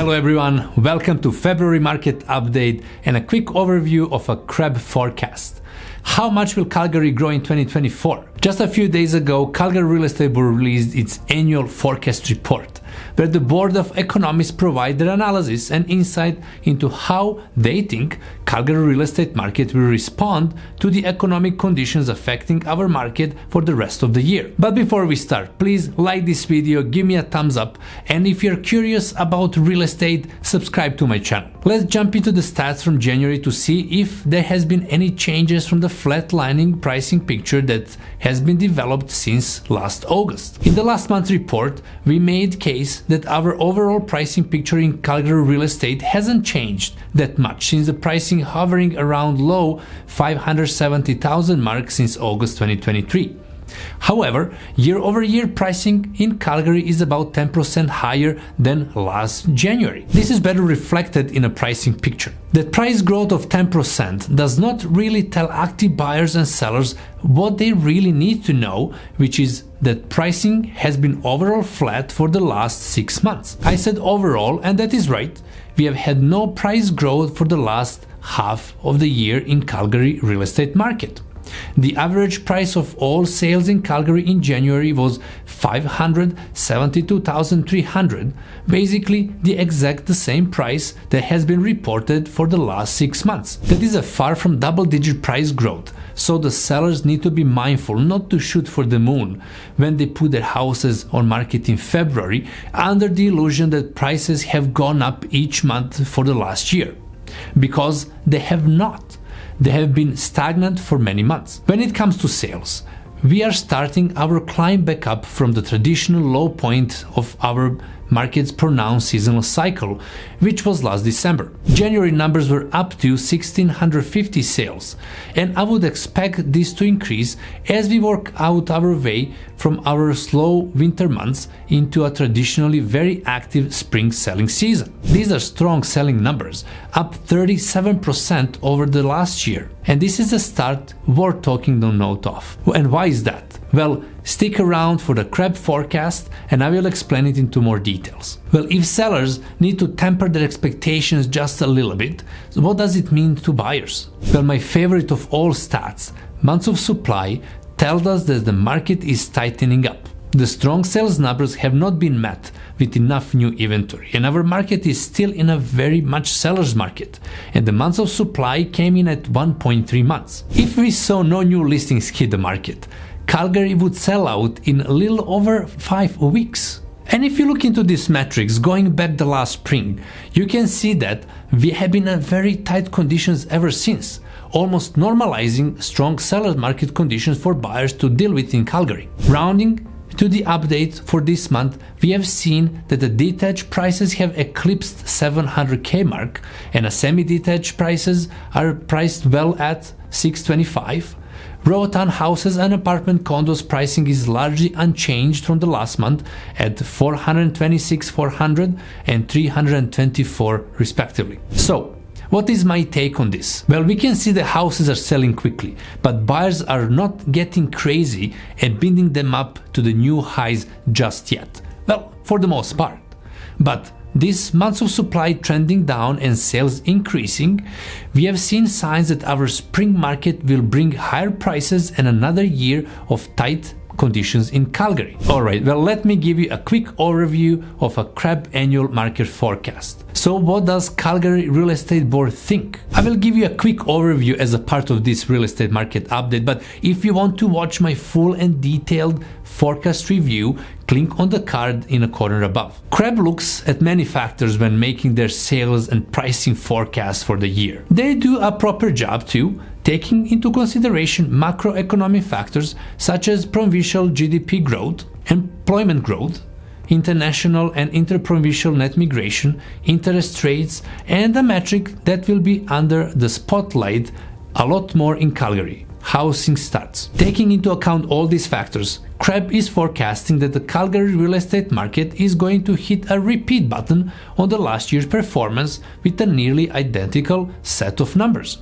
Hello everyone, welcome to February market update and a quick overview of a crab forecast. How much will Calgary grow in 2024? Just a few days ago, Calgary Real Estate Board released its annual forecast report, where the Board of Economists provide their analysis and insight into how they think Calgary real estate market will respond to the economic conditions affecting our market for the rest of the year. But before we start, please like this video, give me a thumbs up, and if you're curious about real estate, subscribe to my channel. Let's jump into the stats from January to see if there has been any changes from the flatlining pricing picture that has been developed since last August. In the last month's report, we made case that our overall pricing picture in Calgary real estate hasn't changed that much since the pricing hovering around low 570,000 mark since August 2023. However, year-over-year pricing in Calgary is about 10% higher than last January. This is better reflected in a pricing picture. That price growth of 10% does not really tell active buyers and sellers what they really need to know, which is that pricing has been overall flat for the last 6 months. I said overall, and that is right. We have had no price growth for the last half of the year in Calgary real estate market. The average price of all sales in Calgary in January was $572,300, basically the exact same price that has been reported for the last 6 months. That is a far from double-digit price growth, so the sellers need to be mindful not to shoot for the moon when they put their houses on market in February under the illusion that prices have gone up each month for the last year, because they have not. They have been stagnant for many months. When it comes to sales, we are starting our climb back up from the traditional low point of our market's pronounced seasonal cycle, which was last December. January numbers were up to 1,650 sales, and I would expect this to increase as we work out our way from our slow winter months into a traditionally very active spring selling season. These are strong selling numbers, up 37% over the last year, and this is a start worth taking the note of. And why is that? Well, stick around for the crab forecast and I will explain it into more details. Well, if sellers need to temper their expectations just a little bit, what does it mean to buyers? Well, my favorite of all stats, months of supply, tells us that the market is tightening up. The strong sales numbers have not been met with enough new inventory, and our market is still in a very much seller's market, and the months of supply came in at 1.3 months. If we saw no new listings hit the market, Calgary would sell out in a little over 5 weeks. And if you look into these metrics going back the last spring, you can see that we have been in very tight conditions ever since, almost normalizing strong seller's market conditions for buyers to deal with in Calgary. Rounding to the update for this month, we have seen that the detached prices have eclipsed $700K mark, and semi-detached prices are priced well at $625. Raw townhouses and apartment condos pricing is largely unchanged from the last month at $426,400 and $324 respectively. So, what is my take on this? Well, we can see the houses are selling quickly, but buyers are not getting crazy and bidding them up to the new highs just yet. Well, for the most part. But this months of supply trending down and sales increasing, we have seen signs that our spring market will bring higher prices and another year of tight conditions in Calgary. Alright, well, let me give you a quick overview of a crab annual market forecast. So what does Calgary Real Estate Board think? I will give you a quick overview as a part of this real estate market update, but if you want to watch my full and detailed forecast review, click on the card in the corner above. Crab looks at many factors when making their sales and pricing forecasts for the year. They do a proper job too, taking into consideration macroeconomic factors such as provincial GDP growth, employment growth, international and interprovincial net migration, interest rates, and a metric that will be under the spotlight a lot more in Calgary: housing starts. Taking into account all these factors, CREB is forecasting that the Calgary real estate market is going to hit a repeat button on the last year's performance with a nearly identical set of numbers.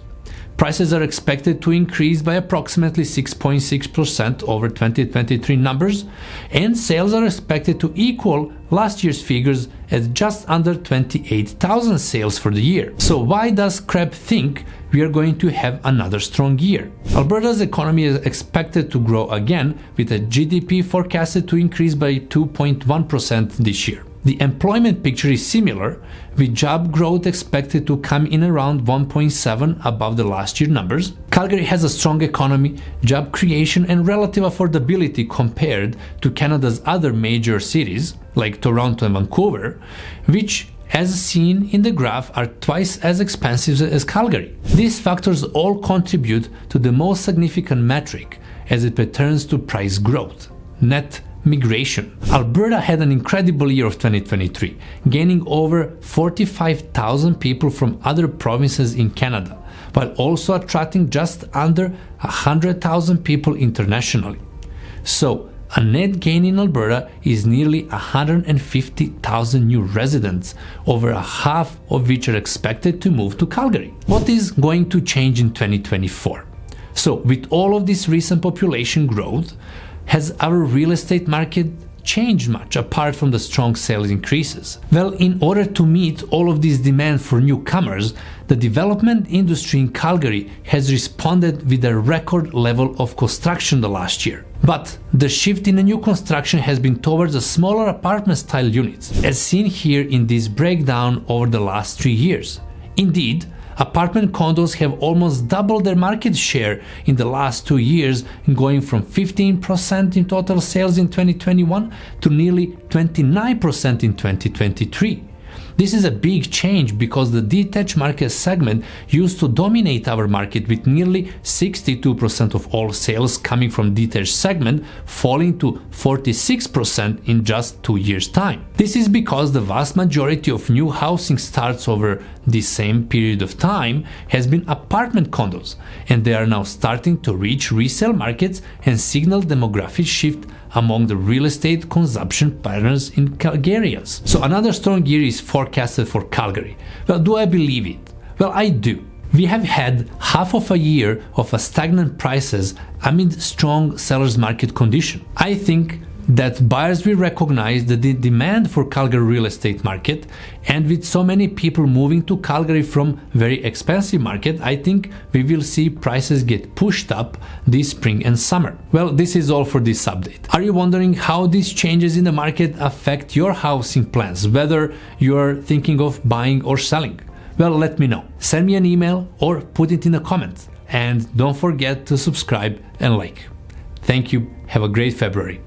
Prices are expected to increase by approximately 6.6% over 2023 numbers, and sales are expected to equal last year's figures at just under 28,000 sales for the year. So why does Kreb think we are going to have another strong year? Alberta's economy is expected to grow again, with a GDP forecasted to increase by 2.1% this year. The employment picture is similar, with job growth expected to come in around 1.7 above the last year numbers. Calgary has a strong economy, job creation and relative affordability compared to Canada's other major cities like Toronto and Vancouver, which, as seen in the graph, are twice as expensive as Calgary. These factors all contribute to the most significant metric as it pertains to price growth: net migration. Alberta had an incredible year of 2023, gaining over 45,000 people from other provinces in Canada, while also attracting just under 100,000 people internationally. So, a net gain in Alberta is nearly 150,000 new residents, over a half of which are expected to move to Calgary. What is going to change in 2024? So, with all of this recent population growth, has our real estate market changed much apart from the strong sales increases? Well, in order to meet all of this demand for newcomers, the development industry in Calgary has responded with a record level of construction the last year. But the shift in the new construction has been towards the smaller apartment-style units, as seen here in this breakdown over the last 3 years. Indeed, apartment condos have almost doubled their market share in the last 2 years, going from 15% in total sales in 2021 to nearly 29% in 2023. This is a big change because the detached market segment used to dominate our market, with nearly 62% of all sales coming from detached segment, falling to 46% in just 2 years' time. This is because the vast majority of new housing starts over the same period of time has been apartment condos, and they are now starting to reach resale markets and signal demographic shift among the real estate consumption patterns in Calgarians. So another strong year is forecasted for Calgary. Well, do I believe it? Well, I do. We have had half of a year of stagnant prices amid strong sellers market condition. I think that buyers will recognize the demand for Calgary real estate market, and with so many people moving to Calgary from very expensive market, I think we will see prices get pushed up this spring and summer. Well, this is all for this update. Are you wondering how these changes in the market affect your housing plans, whether you're thinking of buying or selling? Well, let me know. Send me an email or put it in a comment, and don't forget to subscribe and like. Thank you. Have a great February.